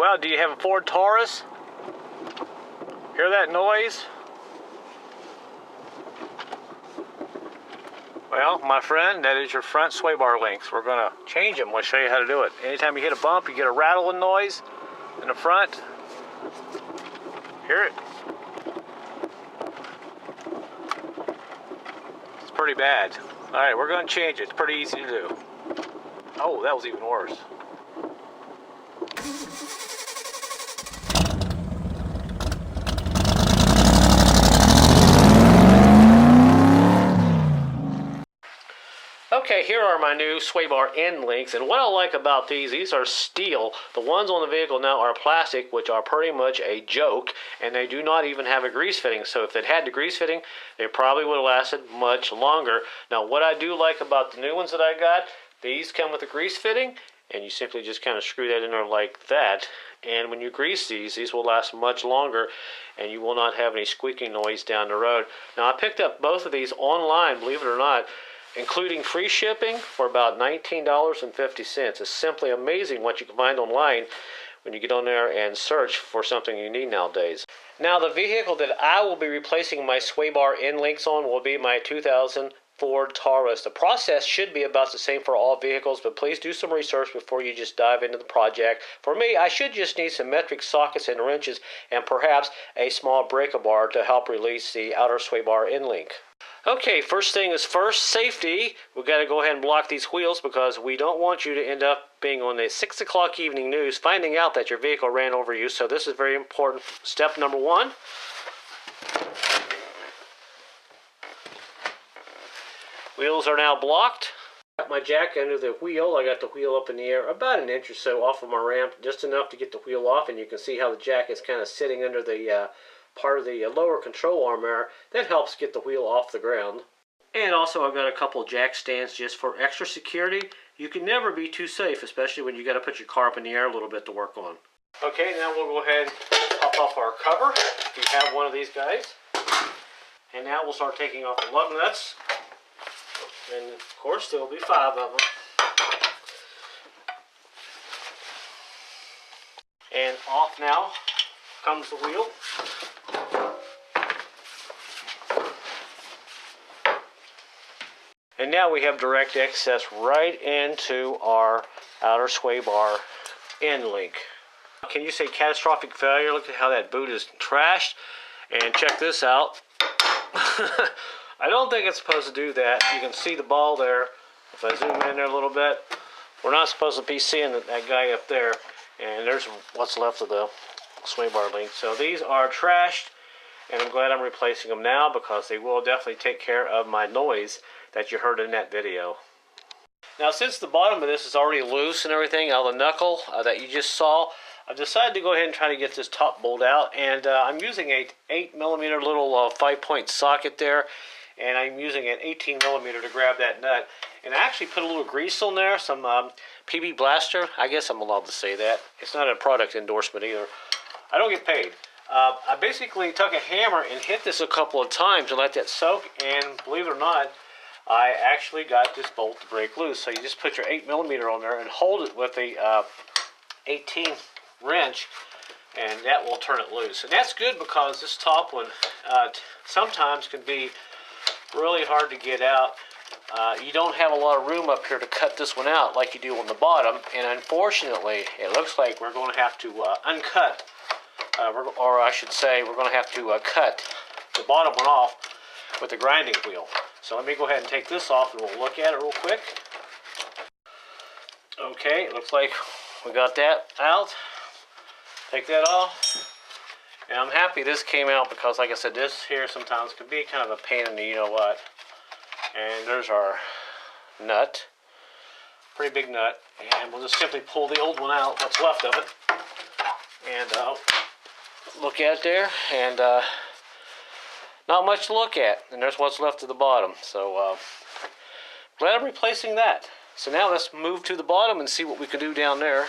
Well, do you have a Ford Taurus? Hear that noise? Well, my friend, that is your front sway bar links. We're going to change them. We'll show you how to do it. Anytime you hit a bump, you get a rattling noise in the front. Hear it? It's pretty bad. All right, we're going to change it. It's pretty easy to do. Oh, that was even worse. Okay, here are my new sway bar end links, and what I like about these are steel. The ones on the vehicle now are plastic, which are pretty much a joke, and they do not even have a grease fitting. So if it had the grease fitting, they probably would have lasted much longer. Now, what I do like about the new ones that I got, these come with a grease fitting, and you simply just kind of screw that in there like that. And when you grease these will last much longer, and you will not have any squeaking noise down the road. Now, I picked up both of these online, believe it or not, including free shipping for about $19.50. It's simply amazing what you can find online when you get on there and search for something you need nowadays. Now, the vehicle that I will be replacing my sway bar end links on will be my 2000 Ford Taurus. The process should be about the same for all vehicles, but please do some research before you just dive into the project. For me, I should just need some metric sockets and wrenches and perhaps a small breaker bar to help release the outer sway bar end link. Okay, first thing is first, safety. We've got to go ahead and block these wheels because we don't want you to end up being on the 6 o'clock evening news finding out that your vehicle ran over you. So this is very important. Step number one. Wheels are now blocked. Got my jack under the wheel. I got the wheel up in the air about an inch or so off of my ramp, just enough to get the wheel off, and you can see how the jack is kind of sitting under the part of the lower control arm there. That helps get the wheel off the ground. And also I've got a couple jack stands just for extra security. You can never be too safe, especially when you got to put your car up in the air a little bit to work on. Okay, now we'll go ahead and pop off our cover if you have one of these guys. And now we'll start taking off the lug nuts. And of course there will be 5 of them. And off now comes the wheel. And now we have direct access right into our outer sway bar end link. Can you say catastrophic failure? Look at how that boot is trashed. And check this out. I don't think it's supposed to do that. You can see the ball there. If I zoom in there a little bit, we're not supposed to be seeing that guy up there. And there's what's left of the sway bar link. So these are trashed, and I'm glad I'm replacing them now because they will definitely take care of my noise that you heard in that video. Now, since the bottom of this is already loose and everything out of the knuckle that you just saw, I've decided to go ahead and try to get this top bolt out, and I'm using a 8mm little 5-point socket there, and I'm using an 18mm to grab that nut. And I actually put a little grease on there, some PB Blaster. I guess I'm allowed to say that. It's not a product endorsement either. I don't get paid. I basically took a hammer and hit this a couple of times and let that soak, and believe it or not, I actually got this bolt to break loose. So you just put your 8mm on there and hold it with a 18 wrench, and that will turn it loose. And that's good because this top one sometimes can be really hard to get out. You don't have a lot of room up here to cut this one out like you do on the bottom, and unfortunately it looks like we're going to have to uncut, or I should say we're going to have to cut the bottom one off with the grinding wheel. So let me go ahead and take this off and we'll look at it real quick. Okay, it looks like we got that out. Take that off. And I'm happy this came out because, like I said, this here sometimes can be kind of a pain in the you-know-what. And there's our nut. Pretty big nut. And we'll just simply pull the old one out, what's left of it. And look at it there. And not much to look at. And there's what's left at the bottom. So glad I'm replacing that. So now let's move to the bottom and see what we can do down there.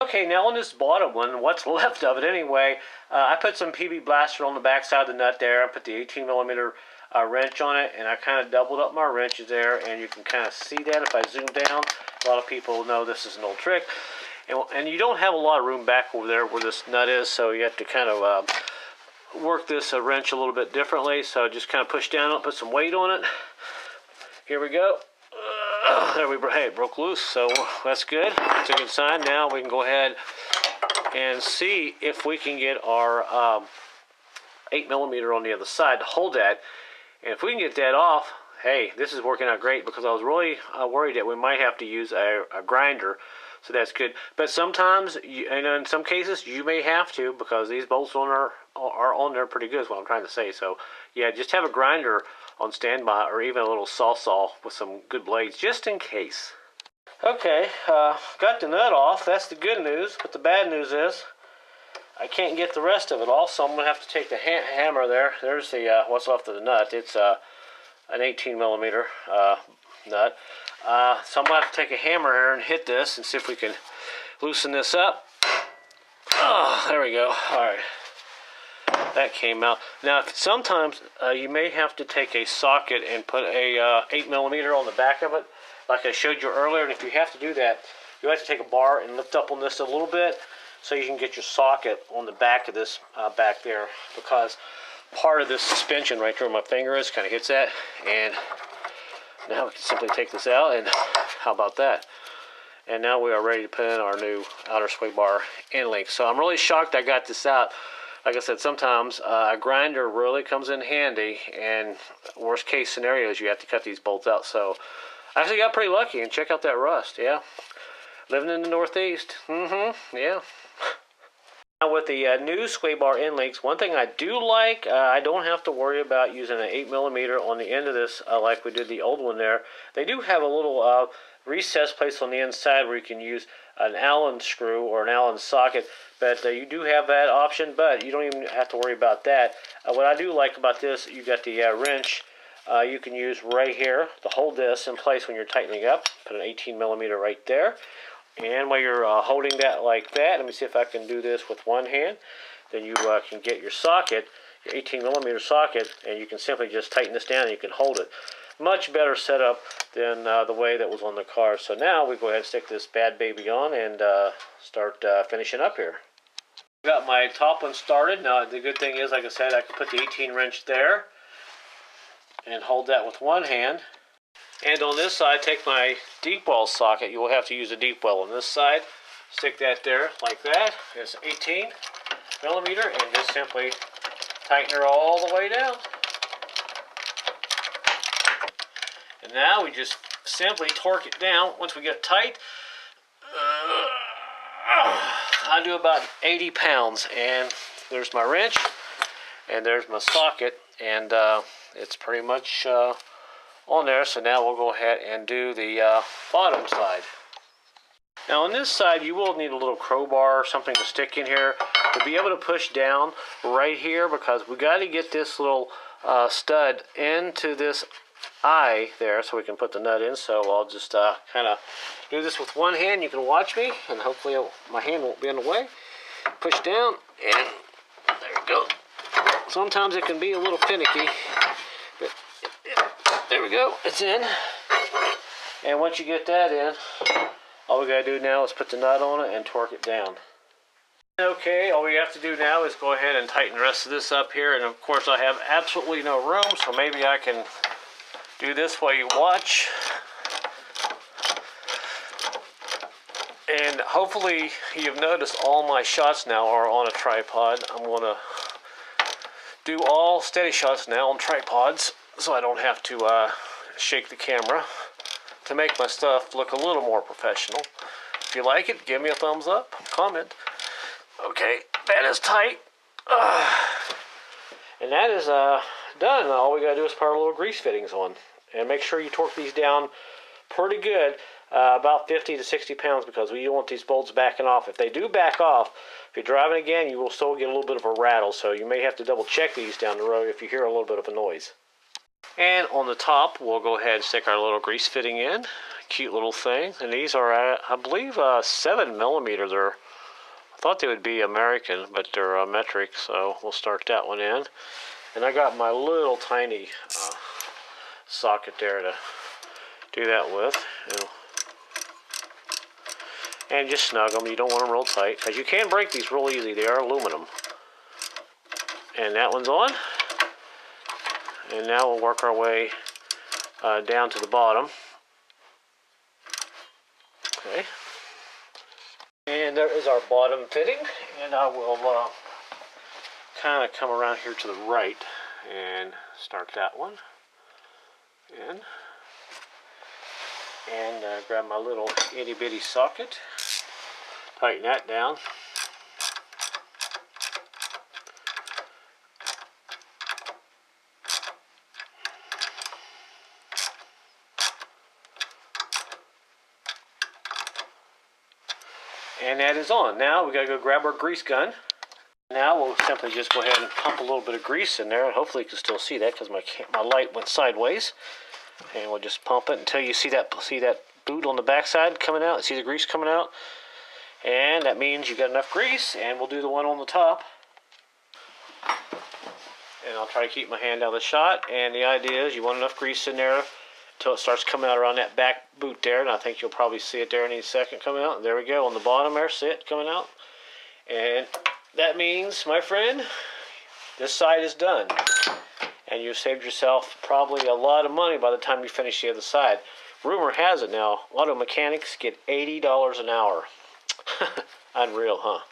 Okay, now on this bottom one, what's left of it anyway, I put some PB Blaster on the back side of the nut there. I put the 18mm wrench on it, and I kind of doubled up my wrenches there, and you can kind of see that if I zoom down. A lot of people know this is an old trick. And you don't have a lot of room back over there where this nut is, so you have to kind of work this wrench a little bit differently. So just kind of push down on it, put some weight on it. Here we go. There we go. Hey, it broke loose, so that's good. That's a good sign. Now we can go ahead and see if we can get our 8mm on the other side to hold that. And if we can get that off, hey, this is working out great, because I was really worried that we might have to use a grinder. So that's good. But sometimes, and in some cases, you may have to, because these bolts are on there pretty good, is what I'm trying to say. So yeah, just have a grinder on standby, or even a little saw with some good blades, just in case. Okay, got the nut off. That's the good news. But the bad news is I can't get the rest of it off, so I'm going to have to take the hammer there. There's the what's left of the nut. It's an 18mm nut. So I'm going to have to take a hammer here and hit this and see if we can loosen this up. Oh, there we go. All right. That came out. Now, sometimes you may have to take a socket and put a 8mm on the back of it, like I showed you earlier. And if you have to do that, you have to take a bar and lift up on this a little bit so you can get your socket on the back of this back there, because part of this suspension right there where my finger is kind of hits that. And now we can simply take this out, and how about that? And now we are ready to put in our new outer sway bar end link. So I'm really shocked I got this out. Like I said, sometimes a grinder really comes in handy, and worst case scenarios, you have to cut these bolts out. So I actually got pretty lucky, and check out that rust, yeah. Living in the Northeast, yeah. Now with the new sway bar end links, one thing I do like, I don't have to worry about using an 8mm on the end of this like we did the old one there. They do have a little recess place on the inside where you can use an Allen screw or an Allen socket, but you do have that option, but you don't even have to worry about that. What I do like about this, you got the wrench you can use right here to hold this in place when you're tightening up. Put an 18mm right there. And while you're holding that like that, let me see if I can do this with one hand. Then you can get your socket, your 18mm socket, and you can simply just tighten this down and you can hold it. Much better setup than the way that was on the car. So now we go ahead and stick this bad baby on and start finishing up here. Got my top one started. Now the good thing is, like I said, I can put the 18 wrench there and hold that with one hand. And on this side, take my deep well socket. You will have to use a deep well on this side. Stick that there like that. It's 18mm, and just simply tighten her all the way down. And now we just simply torque it down. Once we get tight, I do about 80 pounds. And there's my wrench, and there's my socket, and it's pretty much on there. So now we'll go ahead and do the bottom side. Now on this side, you will need a little crowbar or something to stick in here to be able to push down right here, because we got to get this little stud into this eye there so we can put the nut in. So I'll just kind of do this with one hand. You can watch me, and hopefully my hand won't be in the way. Push down, and there we go. Sometimes it can be a little finicky, but there we go, it's in. And once you get that in, all we gotta do now is put the nut on it and torque it down. Okay, all we have to do now is go ahead and tighten the rest of this up here. And of course I have absolutely no room, so maybe I can do this while you watch. And hopefully you've noticed all my shots now are on a tripod. I'm gonna do all steady shots now on tripods, so I don't have to shake the camera, to make my stuff look a little more professional. If you like it, give me a thumbs up, comment. Okay, that is tight. And that is done. All we gotta do is put our little grease fittings on. And make sure you torque these down pretty good, about 50 to 60 pounds, because we don't want these bolts backing off. If they do back off, if you're driving again, you will still get a little bit of a rattle, so you may have to double check these down the road if you hear a little bit of a noise. And on the top, we'll go ahead and stick our little grease fitting in. Cute little thing. And these are, I believe, 7mm. I thought they would be American, but they're metric, so we'll start that one in. And I got my little tiny socket there to do that with. and just snug them. You don't want them real tight, because you can break these real easy. They are aluminum. And that one's on. And now we'll work our way down to the bottom. Okay. And there is our bottom fitting. And I will kind of come around here to the right and start that one in. And grab my little itty bitty socket. Tighten that down. And that is on. Now we gotta go grab our grease gun. Now we'll simply just go ahead and pump a little bit of grease in there, and hopefully you can still see that because my light went sideways. And we'll just pump it until you see that boot on the backside coming out. See the grease coming out, and that means you got enough grease. And we'll do the one on the top. And I'll try to keep my hand out of the shot. And the idea is you want enough grease in there until it starts coming out around that back boot there, and I think you'll probably see it there any second coming out. There we go, on the bottom there, see it coming out. And that means, my friend, this side is done. And you've saved yourself probably a lot of money by the time you finish the other side. Rumor has it now, auto mechanics get $80 an hour. Unreal, huh?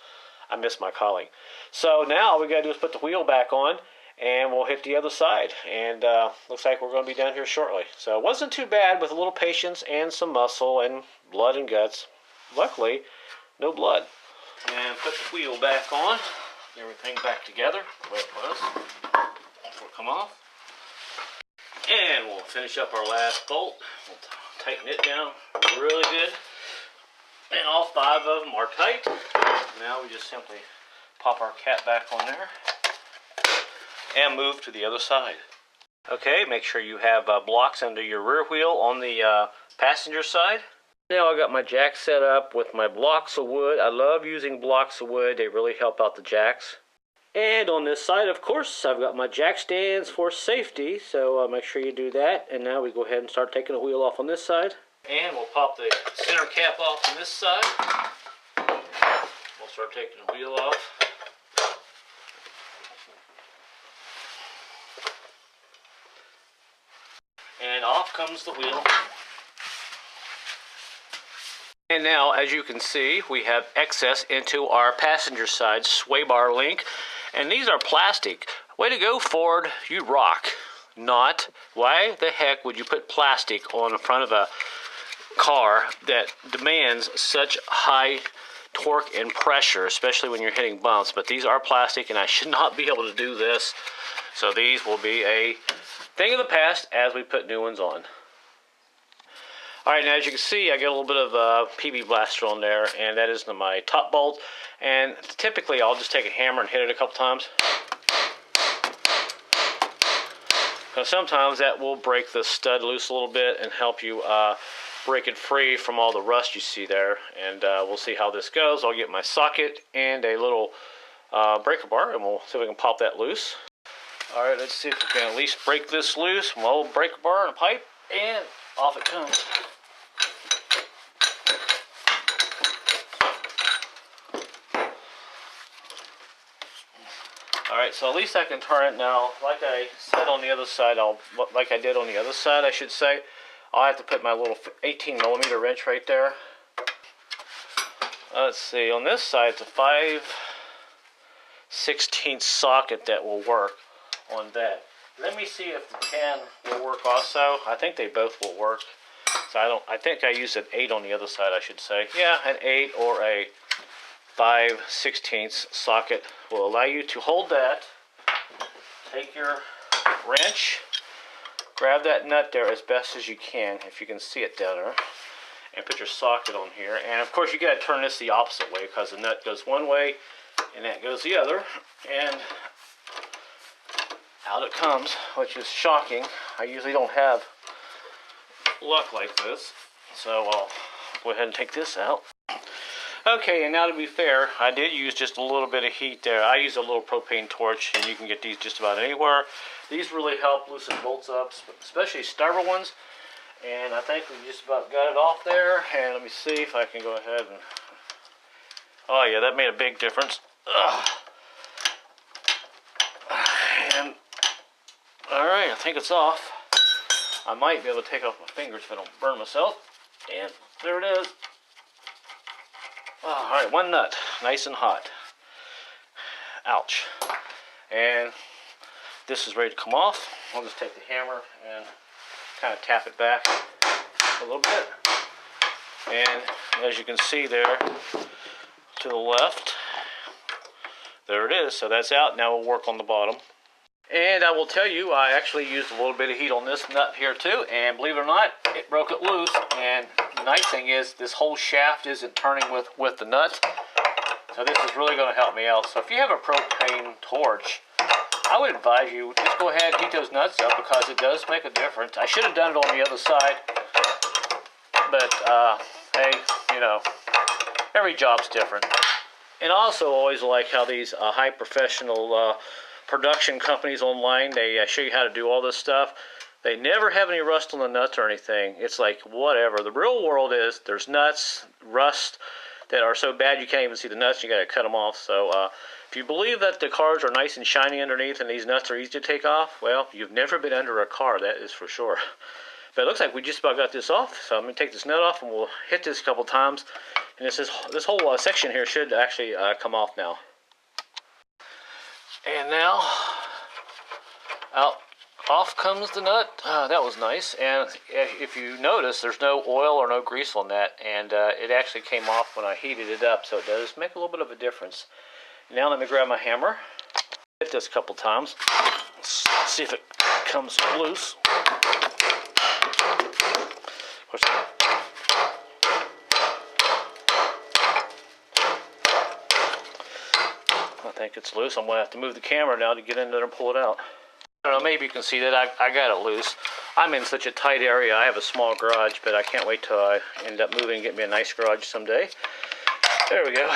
I miss my calling. So now all we gotta do is put the wheel back on, and we'll hit the other side. And looks like we're going to be down here shortly. So it wasn't too bad with a little patience and some muscle and blood and guts. Luckily, no blood. And put the wheel back on. Everything back together the way it was. Will come off. And we'll finish up our last bolt. We'll tighten it down really good. And all 5 of them are tight. Now we just simply pop our cap back on there. And move to the other side. Okay, make sure you have blocks under your rear wheel on the passenger side. Now I got my jack set up with my blocks of wood. I love using blocks of wood. They really help out the jacks. And on this side, of course, I've got my jack stands for safety. So make sure you do that. And now we go ahead and start taking the wheel off on this side. And we'll pop the center cap off on this side. We'll start taking the wheel off. And off comes the wheel. And now, as you can see, we have excess into our passenger side sway bar link. And these are plastic. Way to go, Ford. You rock. Not. Why the heck would you put plastic on the front of a car that demands such high torque and pressure, especially when you're hitting bumps? But these are plastic, and I should not be able to do this. So these will be a thing of the past as we put new ones on. Alright, now as you can see, I get a little bit of PB Blaster on there, and that is my top bolt. And typically I'll just take a hammer and hit it a couple times. Because sometimes that will break the stud loose a little bit and help you break it free from all the rust you see there. And we'll see how this goes. I'll get my socket and a little breaker bar, and we'll see if we can pop that loose. Alright, let's see if we can at least break this loose. One little breaker bar and a pipe, and off it comes. Alright, so at least I can turn it now. Like I said on the other side, like I did on the other side, I should say, I'll have to put my little 18mm wrench right there. Let's see, on this side it's a 5/16 socket that will work on that. Let me see if the 10 will work also. I think they both will work. So I think I used an 8 on the other side, I should say. Yeah, an 8 or a 5/16 socket will allow you to hold that. Take your wrench, grab that nut there as best as you can, if you can see it down there, and put your socket on here. And of course you got to turn this the opposite way, because the nut goes one way and that goes the other, and out it comes, which is shocking. I usually don't have luck like this, so I'll go ahead and take this out. Okay, and now to be fair, I did use just a little bit of heat there. I use a little propane torch, and you can get these just about anywhere. These really help loosen bolts up, especially stubborn ones. And I think we just about got it off there. And let me see if I can go ahead and Oh yeah, that made a big difference. Ugh. And alright, I think it's off. I might be able to take it off my fingers if I don't burn myself. And there it is. Oh, alright, one nut. Nice and hot. Ouch. And this is ready to come off. I'll just take the hammer and kind of tap it back a little bit. And as you can see there to the left, there it is. So that's out. Now we'll work on the bottom. And I will tell you, I actually used a little bit of heat on this nut here too, and believe it or not, it broke it loose. And the nice thing is, this whole shaft isn't turning with the nut. So this is really going to help me out. So if you have a propane torch, I would advise you just go ahead and heat those nuts up, because it does make a difference. I should have done it on the other side, but hey, you know, every job's different. And I also always like how these high professional production companies online, they show you how to do all this stuff. They never have any rust on the nuts or anything. It's like, whatever. The real world is, there's nuts, rust, that are so bad you can't even see the nuts. You got to cut them off. So if you believe that the cars are nice and shiny underneath and these nuts are easy to take off, well, you've never been under a car, that is for sure. But it looks like we just about got this off. So I'm going to take this nut off and we'll hit this a couple times. And this whole section here should actually come off now. And now, off comes the nut. That was nice. And if you notice, there's no oil or no grease on that. And it actually came off when I heated it up. So it does make a little bit of a difference. Now let me grab my hammer. Hit this a couple times. Let's see if it comes loose. I think it's loose. I'm going to have to move the camera now to get in there and pull it out. I don't know, maybe you can see that I got it loose. I'm in such a tight area. I have a small garage, but I can't wait till I end up moving and get me a nice garage someday. There we go.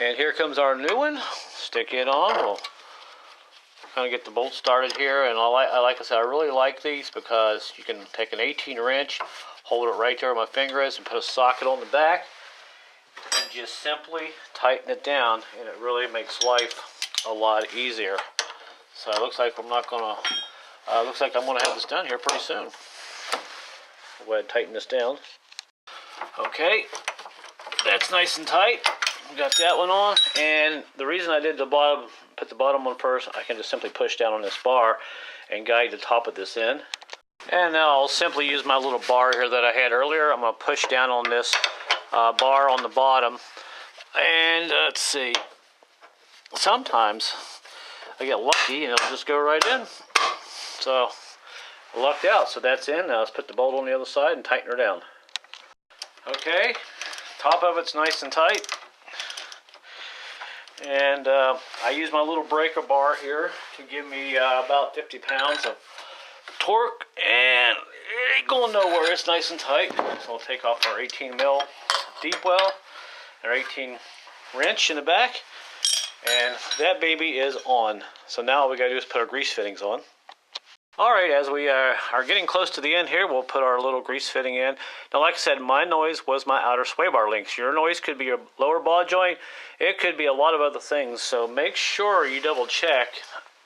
And here comes our new one. Stick it on. We'll kind of get the bolt started here. And like I said, I really like these because you can take an 18 wrench, hold it right there where my finger is, and put a socket on the back. And just simply tighten it down, and it really makes life a lot easier. So it looks like I'm not gonna. Looks like I'm gonna have this done here pretty soon. Go ahead and tighten this down. Okay, that's nice and tight. We got that one on, and the reason I did the bottom, put the bottom one first, I can just simply push down on this bar and guide the top of this in. And now I'll simply use my little bar here that I had earlier. I'm gonna push down on this bar on the bottom, and let's see, sometimes I get lucky and it'll just go right in. So I lucked out, so that's in. Now let's put the bolt on the other side and tighten her down. Okay, top of it's nice and tight, and I use my little breaker bar here to give me about 50 pounds of torque, and it ain't going nowhere. It's nice and tight. So we'll take off our 18 mil deep well, our 18 wrench in the back, and that baby is on. So now all we gotta do is put our grease fittings on. Alright, as we are getting close to the end here, we'll put our little grease fitting in. Now like I said, my noise was my outer sway bar links. Your noise could be your lower ball joint. It could be a lot of other things. So make sure you double check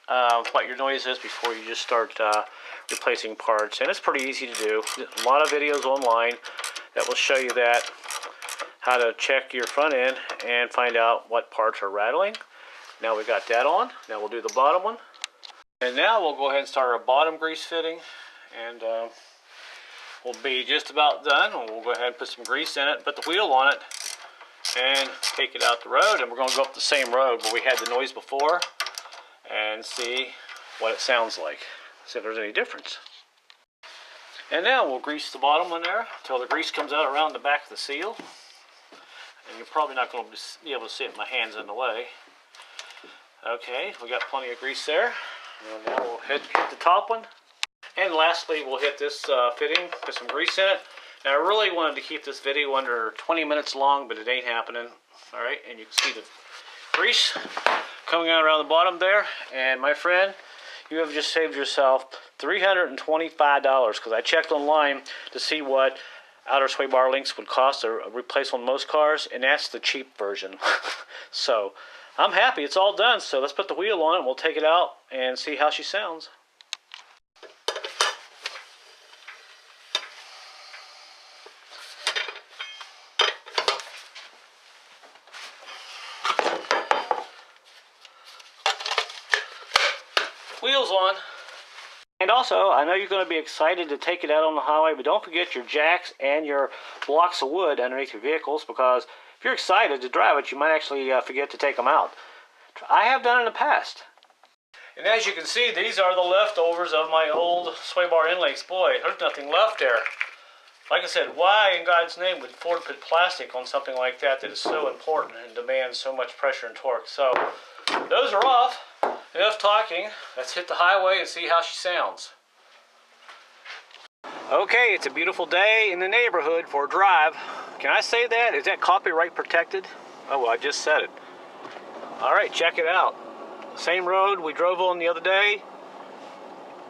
what your noise is before you just start replacing parts. And it's pretty easy to do. A lot of videos online that will show you that, how to check your front end and find out what parts are rattling. Now we got that on. Now we'll do the bottom one. And now we'll go ahead and start our bottom grease fitting, and we'll be just about done. We'll go ahead and put some grease in it, put the wheel on it, and take it out the road. And we're going to go up the same road where we had the noise before and see what it sounds like, see if there's any difference. And now we'll grease the bottom one there until the grease comes out around the back of the seal. And you're probably not going to be able to see it, my hand's in the way. Okay, we got plenty of grease there. And now we'll hit the top one. And lastly, we'll hit this fitting, put some grease in it. Now, I really wanted to keep this video under 20 minutes long, but it ain't happening. All right, and you can see the grease coming out around the bottom there. And my friend, you have just saved yourself $325, because I checked online to see what outer sway bar links would cost to replace on most cars, and that's the cheap version. So I'm happy it's all done. So let's put the wheel on it and we'll take it out and see how she sounds. Wheels on. And also, I know you're going to be excited to take it out on the highway, but don't forget your jacks and your blocks of wood underneath your vehicles, because if you're excited to drive it, you might actually forget to take them out. I have done in the past. And as you can see, these are the leftovers of my old sway bar end links. Boy, there's nothing left there. Like I said, why in God's name would Ford put plastic on something like that that is so important and demands so much pressure and torque? So, those are off. Enough talking. Let's hit the highway and see how she sounds. Okay, it's a beautiful day in the neighborhood for a drive. Can I say that? Is that copyright protected? Oh, well, I just said it. Alright, check it out. Same road we drove on the other day,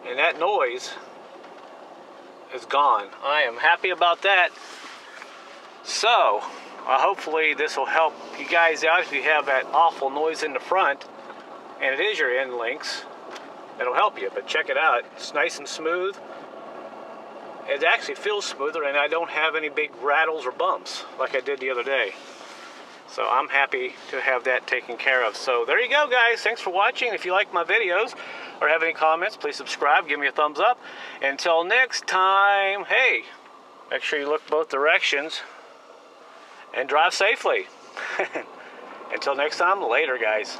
and that noise is gone. I am happy about that. So, hopefully this will help you guys out if you have that awful noise in the front, and it is your end links. It'll help you, but check it out. It's nice and smooth. It actually feels smoother, and I don't have any big rattles or bumps like I did the other day. So I'm happy to have that taken care of. So there you go, guys. Thanks for watching. If you like my videos or have any comments, please subscribe. Give me a thumbs up. Until next time, hey, make sure you look both directions and drive safely. Until next time, later, guys.